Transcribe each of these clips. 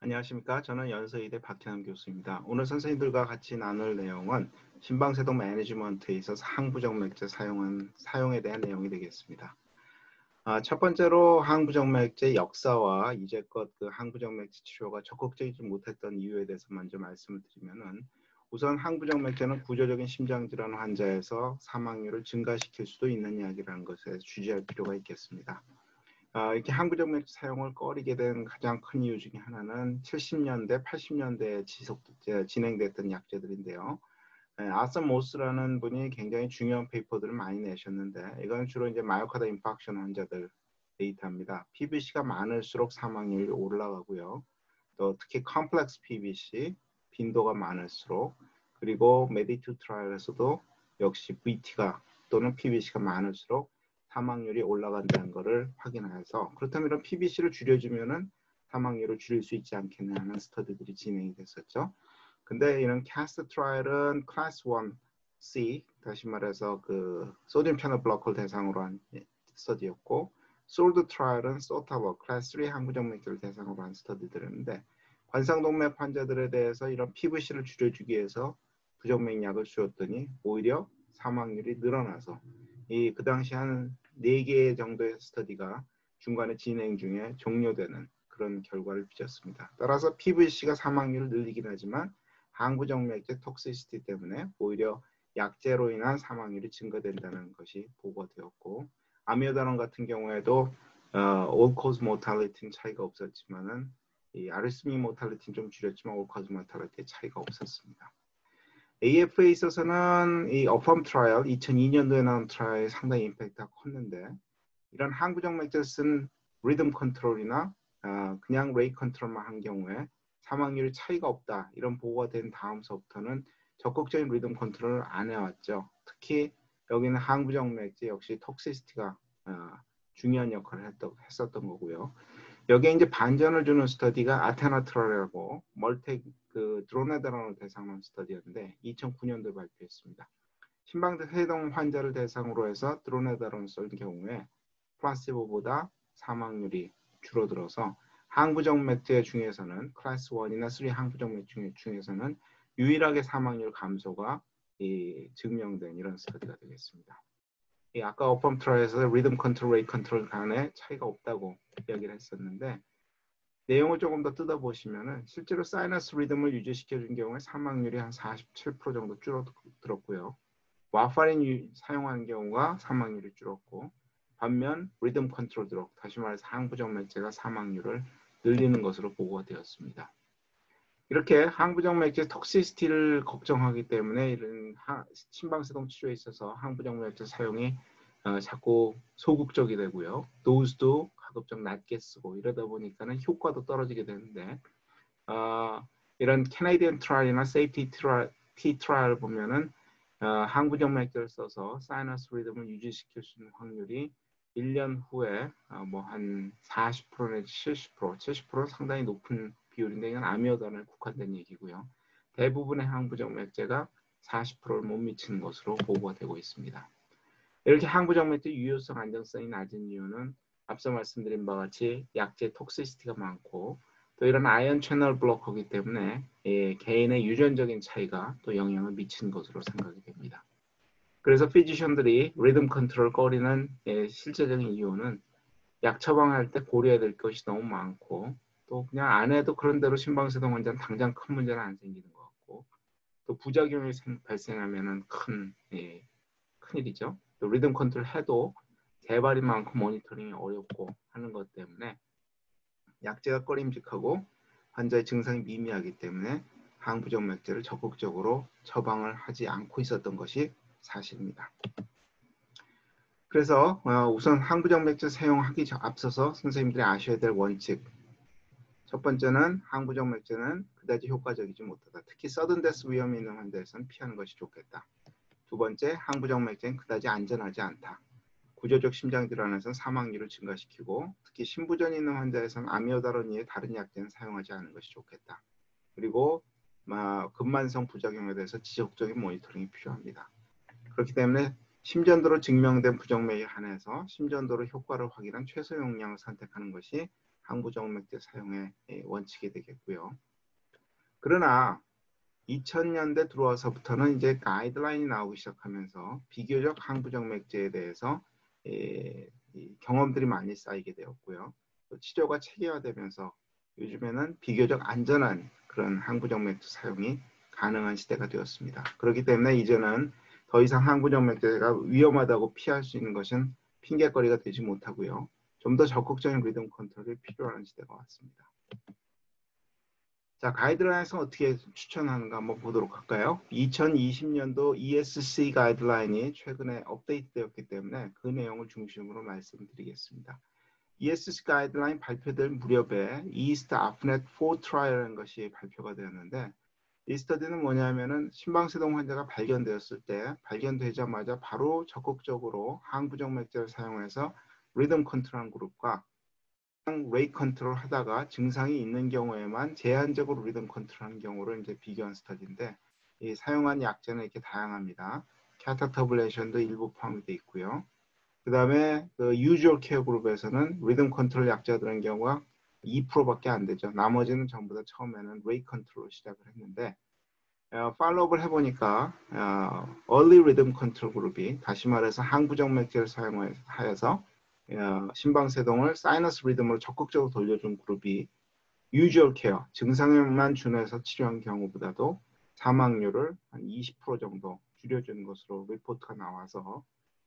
안녕하십니까. 저는 연세의대 박현암 교수입니다. 오늘 선생님들과 같이 나눌 내용은 심방세동 매니지먼트에 있어서 항부정맥제 사용에 대한 내용이 되겠습니다. 첫 번째로 항부정맥제 역사와 이제껏 그 항부정맥제 치료가 적극적이지 못했던 이유에 대해서 먼저 말씀을 드리면은, 우선 항부정맥제는 구조적인 심장질환 환자에서 사망률을 증가시킬 수도 있는 약이라는 것에 주의할 필요가 있겠습니다. 이렇게 항부정맥 사용을 꺼리게 된 가장 큰 이유 중에 하나는 70년대, 80년대에 진행됐던 약제들인데요. 아서 모스라는 분이 굉장히 중요한 페이퍼들을 많이 내셨는데, 이건 주로 이제 마이오카드 인파크션 환자들 데이터입니다. PVC가 많을수록 사망률이 올라가고요. 또 특히 컴플렉스 PVC 빈도가 많을수록, 그리고 메디2 트라이얼에서도 역시 VT가 또는 PVC가 많을수록 사망률이 올라간다는 것을 확인해서, 그렇다면 이런 PVC를 줄여주면은 사망률을 줄일 수 있지 않겠냐 하는 스터디들이 진행이 됐었죠. 근데 이런 캐스트 트라이얼은 클래스 1C, 다시 말해서 그 소디움 채널 블로커를 대상으로 한 스터디였고, 솔드 트라이얼은 소타버 클래스 3 항부정맥제를 대상으로 한 스터디들인데, 관상동맥 환자들에 대해서 이런 PVC를 줄여주기 위해서 부정맥약을 주었더니 오히려 사망률이 늘어나서, 그 당시 한 4개 정도의 스터디가 중간에 진행 중에 종료되는 그런 결과를 빚었습니다. 따라서 PVC가 사망률을 늘리긴 하지만 항부정맥제 톡시시티 때문에 오히려 약제로 인한 사망률이 증가된다는 것이 보고되었고, 아미오다론 같은 경우에도 올 코즈 모탈리티는 차이가 없었지만은 이 아리스미 모탈리티는 좀 줄였지만 올 코즈 모탈리티의 차이가 없었습니다. AF에 있어서는 이 어펌 트라이얼 2002년도에 나온 트라이얼이 상당히 임팩트가 컸는데, 이런 항부정맥제를 쓴 리듬 컨트롤이나 그냥 레이 컨트롤만 한 경우에 사망률이 차이가 없다, 이런 보고가 된 다음서부터는 적극적인 리듬 컨트롤을 안 해왔죠. 특히 여기는 항부정맥제 역시 톡시시티가 중요한 역할을 했었던 거고요. 여기에 이제 반전을 주는 스터디가 아테나트라라고 드로네다론을 대상으로 한 스터디였는데 2009년도에 발표했습니다. 심방세동 환자를 대상으로 해서 드로네다론을 쓴 경우에 플라시보보다 사망률이 줄어들어서 항부정맥제 중에서는 클래스 1이나 3 항부정맥제 중에서는 유일하게 사망률 감소가 증명된 이런 스터디가 되겠습니다. 아까 어펌 트라이에서 리듬 컨트롤, 레이 컨트롤 간에 차이가 없다고 이야기를 했었는데, 내용을 조금 더 뜯어보시면은 실제로 사이너스 리듬을 유지시켜준 경우에 사망률이 한 47% 정도 줄어들었고요. 와파린 사용하는 경우가 사망률이 줄었고, 반면 리듬 컨트롤 드럭, 다시 말해서 항부정맥제가 사망률을 늘리는 것으로 보고가 되었습니다. 이렇게 항부정맥제 톡시시티를 걱정하기 때문에 이런 심방세동 치료에 있어서 항부정맥제 사용이 자꾸 소극적이 되고요. 도수도 가급적 낮게 쓰고 이러다 보니까는 효과도 떨어지게 되는데, 이런 캐네디언 트라이얼이나 세이프티 트라이얼 보면은 항부정맥제를 써서 사이너스 리듬을 유지시킬 수 있는 확률이 1년 후에 뭐 한 40% 내지 70%, 70%는 상당히 높은 비율인데, 이건 아미오단에 국한된 얘기고요. 대부분의 항부정맥제가 40%를 못 미치는 것으로 보고가 되고 있습니다. 이렇게 항부정맥제 유효성, 안정성이 낮은 이유는 앞서 말씀드린 바와 같이 약제 톡시시티가 많고, 또 이런 아이언 채널 블로커이기 때문에 개인의 유전적인 차이가 또 영향을 미치는 것으로 생각이 됩니다. 그래서 피지션들이 리듬 컨트롤 꺼리는 실제적인 이유는 약 처방할 때 고려해야 될 것이 너무 많고, 또 그냥 안 해도 그런 대로 심방세동 환자는 당장 큰 문제는 안 생기는 것 같고, 또 부작용이 발생하면은 큰일이죠. 또 리듬 컨트롤 해도 재발이 많고 모니터링이 어렵고 하는 것 때문에 약제가 꺼림직하고 환자의 증상이 미미하기 때문에 항부정맥제를 적극적으로 처방을 하지 않고 있었던 것이 사실입니다. 그래서 우선 항부정맥제 사용하기 앞서서 선생님들이 아셔야 될 원칙, 첫 번째는 항부정맥제는 그다지 효과적이지 못하다. 특히 서든데스 위험이 있는 환자에서는 피하는 것이 좋겠다. 두 번째, 항부정맥제는 그다지 안전하지 않다. 구조적 심장질환에서는 사망률을 증가시키고, 특히 심부전이 있는 환자에서는 아미오다론 이외에 다른 약제는 사용하지 않는 것이 좋겠다. 그리고 근만성 부작용에 대해서 지속적인 모니터링이 필요합니다. 그렇기 때문에 심전도로 증명된 부정맥에 한해서 심전도로 효과를 확인한 최소 용량을 선택하는 것이 항부정맥제 사용의 원칙이 되겠고요. 그러나 2000년대 들어와서부터는 이제 가이드라인이 나오기 시작하면서 비교적 항부정맥제에 대해서 이 경험들이 많이 쌓이게 되었고요. 또 치료가 체계화되면서 요즘에는 비교적 안전한 그런 항부정맥제 사용이 가능한 시대가 되었습니다. 그렇기 때문에 이제는 더 이상 항부정맥제가 위험하다고 피할 수 있는 것은 핑계거리가 되지 못하고요. 좀 더 적극적인 리듬 컨트롤이 필요한 시대가 왔습니다. 자, 가이드라인에서 어떻게 추천하는가 한번 보도록 할까요? 2020년도 ESC 가이드라인이 최근에 업데이트되었기 때문에 그 내용을 중심으로 말씀드리겠습니다. ESC 가이드라인 발표될 무렵에 East AFNet 4 트라이얼이라는 것이 발표가 되었는데 이 스터디는 뭐냐면은 심방세동 환자가 발견되었을 때 발견되자마자 바로 적극적으로 항부정맥제를 사용해서 리듬 컨트롤 그룹과 레이 컨트롤 하다가 증상이 있는 경우에만 제한적으로 리듬 컨트롤하는 경우를 이제 비교한 스터디인데 이 사용한 약제는 이렇게 다양합니다. 캐타터블레이션도 일부 포함이 되어 있고요. 그 다음에 그 유주얼 케어 그룹에서는 리듬 컨트롤 약제 들은 경우가 2%밖에 안 되죠. 나머지는 전부 다 처음에는 레이 컨트롤로 시작을 했는데 팔로우업을 해보니까 early rhythm control 그룹이 다시 말해서 항부정맥제를 사용하여서 심방세동을 사이너스 리듬으로 적극적으로 돌려준 그룹이 usual care, 증상에만 준해서 치료한 경우보다도 사망률을 한 20% 정도 줄여준 것으로 리포트가 나와서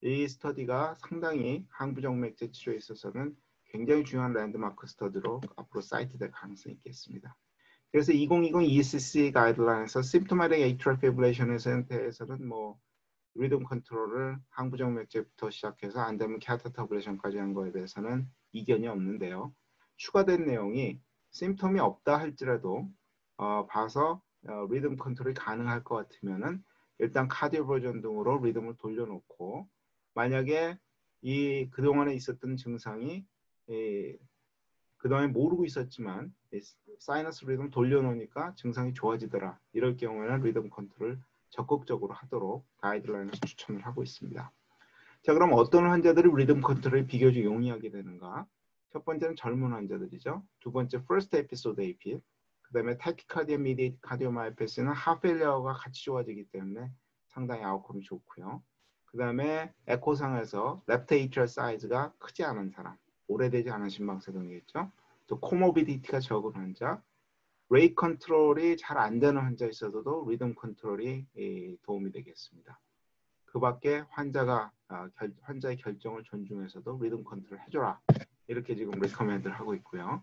이 스터디가 상당히 항부정맥제 치료에 있어서는 굉장히 중요한 랜드마크 스터디로 앞으로 사이트될 가능성이 있겠습니다. 그래서 2020 ESC 가이드라인에서 symptomatic atrial fibrillation에 대해서는 뭐 리듬 컨트롤을 항부정맥제부터 시작해서 안 되면 캐타터블레이션까지 한 거에 대해서는 이견이 없는데요. 추가된 내용이 심텀이 없다 할지라도 봐서 리듬 컨트롤이 가능할 것 같으면은 일단 카디오 버전 등으로 리듬을 돌려놓고 만약에 이 그동안에 있었던 증상이 그동안에 모르고 있었지만 사이너스 리듬 돌려놓으니까 증상이 좋아지더라. 이럴 경우에는 리듬 컨트롤을 적극적으로 하도록 가이드라인에서 추천을 하고 있습니다. 자, 그럼 어떤 환자들이 리듬 컨트롤을 비교적 용이하게 되는가? 첫 번째는 젊은 환자들이죠. 두 번째 first episode AFib. 그 다음에 tachycardia mediated cardiomyopathy는 하펠리어가 같이 좋아지기 때문에 상당히 아웃컴이 좋고요. 그 다음에 에코상에서 left atrial size가 크지 않은 사람, 오래되지 않은 심방세동이겠죠. 또 코모비디티가 적은 환자, 레이 컨트롤이 잘 안 되는 환자 있어도 리듬 컨트롤이 도움이 되겠습니다. 그 밖에 환자의 결정을 존중해서도 리듬 컨트롤 해줘라. 이렇게 지금 리커멘드를 하고 있고요.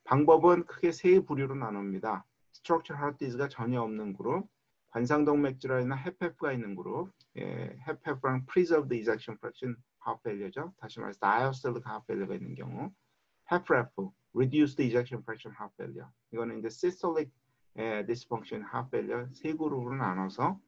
방법은 크게 세 부류로 나눕니다. 스트럭처럴 하트 디지가 전혀 없는 그룹, 관상동 질환이나 헤페프가 있는 그룹, 헤페프랑 preserved ejection fraction heart failure죠. 다시 말해서 diastolic heart failure가 있는 경우, HFrEF, reduced ejection fraction heart failure. 이거는 이제 systolic dysfunction heart failure 세 그룹으로 나눠서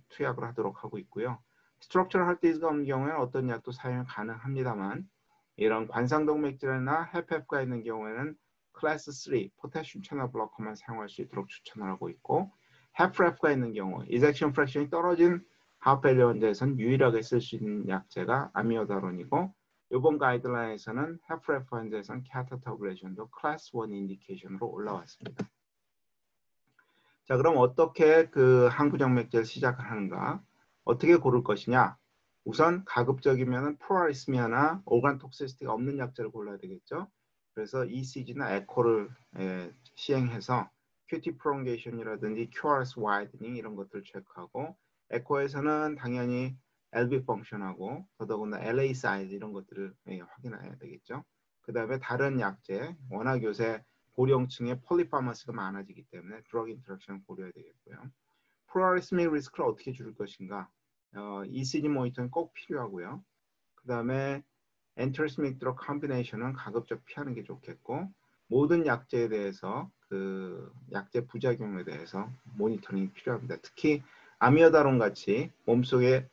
투약을 하도록 하고 있고요. 스트럭처럴 하트 디지가 없는 경우에는 어떤 약도 사용 가능합니다만 이런 관상동맥질이나 헤페프가 있는 경우에는 클래스 3 포타슘 채널 블로커만 사용할 수 있도록 추천을 하고 있고 헤프레프가 있는 경우 이젝션 프랙션이 떨어진 하펠리어 환자에서는 유일하게 쓸 수 있는 약제가 아미오다론이고 이번 가이드라인에서는 헤프레프 환자에서는 캐타터블레이션도 클래스 1 인디케이션으로 올라왔습니다. 자, 그럼 어떻게 그 항부정맥제를 시작을 하는가? 어떻게 고를 것이냐? 우선 가급적이면 프로아리스미아나 오간 톡시시티가 없는 약제를 골라야 되겠죠. 그래서 ECG나 에코를 시행해서 QT 프롱게이션이라든지 QRS 와이드닝 이런 것들을 체크하고 에코에서는 당연히 LV 펑션하고 더더군다나 LA 사이즈 이런 것들을 확인해야 되겠죠. 그 다음에 다른 약제, 워낙 요새 고령층에 폴리파마스가 많아지기 때문에 드러그 인터랙션을 고려해야 되겠고요. 프로아리스믹 리스크를 어떻게 줄일 것인가? ECG 모니터는 꼭 필요하고요. 그 다음에 엔터리스믹 드럭 컴비네이션은 가급적 피하는 게 좋겠고 모든 약제에 대해서 그 약제 부작용에 대해서 모니터링이 필요합니다. 특히 아미오다론 같이 몸속에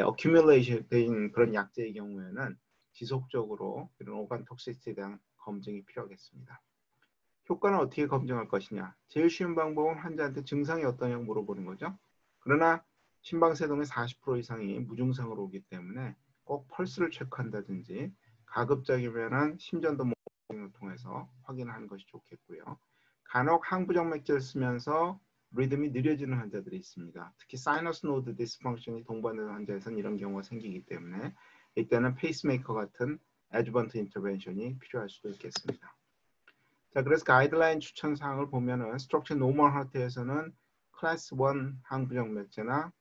어큐뮬레이션 된 그런 약제의 경우에는 지속적으로 이런 오간 톡시티에 대한 검증이 필요하겠습니다. 효과는 어떻게 검증할 것이냐? 제일 쉬운 방법은 환자한테 증상이 어떠냐고 물어보는 거죠. 그러나 심방세동의 40% 이상이 무증상으로 오기 때문에 꼭 펄스를 체크한다든지 가급적이면 심전도 모니터링을 검사를 통해서 확인하는 것이 좋겠고요. 간혹 항부정 맥제를 쓰면서 리듬이 느려지는 환자들이 있습니다. 특히 사이너스 노드 디스펑션이 동반되는 환자에서는 이런 경우가 생기기 때문에 이때는 페이스메이커 같은 애주번트 인터벤션이 필요할 수도 있겠습니다. 자, 그래서 가이드라인 추천 사항을 보면은 스트럭처 노멀 하트에서는 클래스 1 항부정 맥제나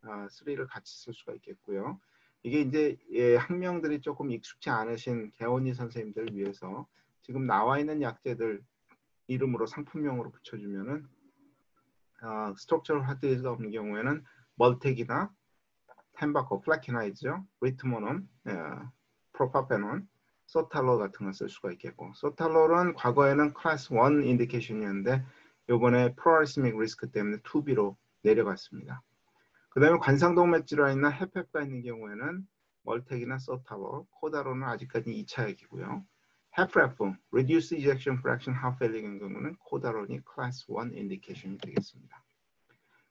3를 같이 쓸 수가 있겠고요. 이게 이제 학명들이 조금 익숙치 않으신 개원이 선생님들을 위해서 지금 나와 있는 약제들 이름으로 상품명으로 붙여주면은 스트럭처럴 하드디스 없는 경우에는 멀텍이나 템바코, 플래키나이즈죠, 리트모놈, 프로파페논, 소탈롤 같은 걸 쓸 수가 있겠고, 소탈롤은 과거에는 클래스 1 인디케이션이었는데 이번에 프로아리스믹 리스크 때문에 2B로 내려갔습니다. 그 다음에 관상동맥 질환이나 헤페가 있는 경우에는 멀텍이나 소탈롤, 코다롤은 아직까지 2차 약이고요. 헤프레프, Reduced Ejection Fraction Heart Failure인 경우는 코다롤이 클래스 1 인디케이션이 되겠습니다.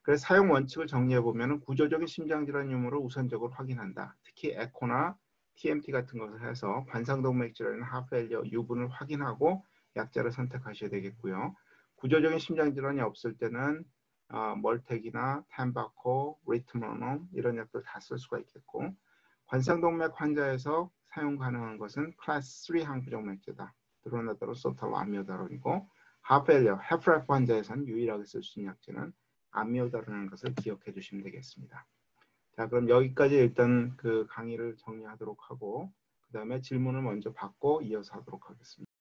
그래서 사용 원칙을 정리해 보면 구조적인 심장질환 유무를 우선적으로 확인한다. 특히 에코나 TMT 같은 것을 해서 관상동맥 질환이나 하트 페일리어 유분을 확인하고 약자를 선택하셔야 되겠고요. 구조적인 심장질환이 없을 때는 멀텍이나 템바코, 리트모놈 이런 약들 다 쓸 수가 있겠고, 관상동맥 환자에서 사용 가능한 것은 클래스 3 항부정 맥제다. 드로나다롤, 소탈롤, 아미오다롤이고, 하트 페일리어, 헤프레프 환자에서는 유일하게 쓸 수 있는 약제는 아미오다라는 것을 기억해 주시면 되겠습니다. 자, 그럼 여기까지 일단 그 강의를 정리하도록 하고 그 다음에 질문을 먼저 받고 이어서 하도록 하겠습니다.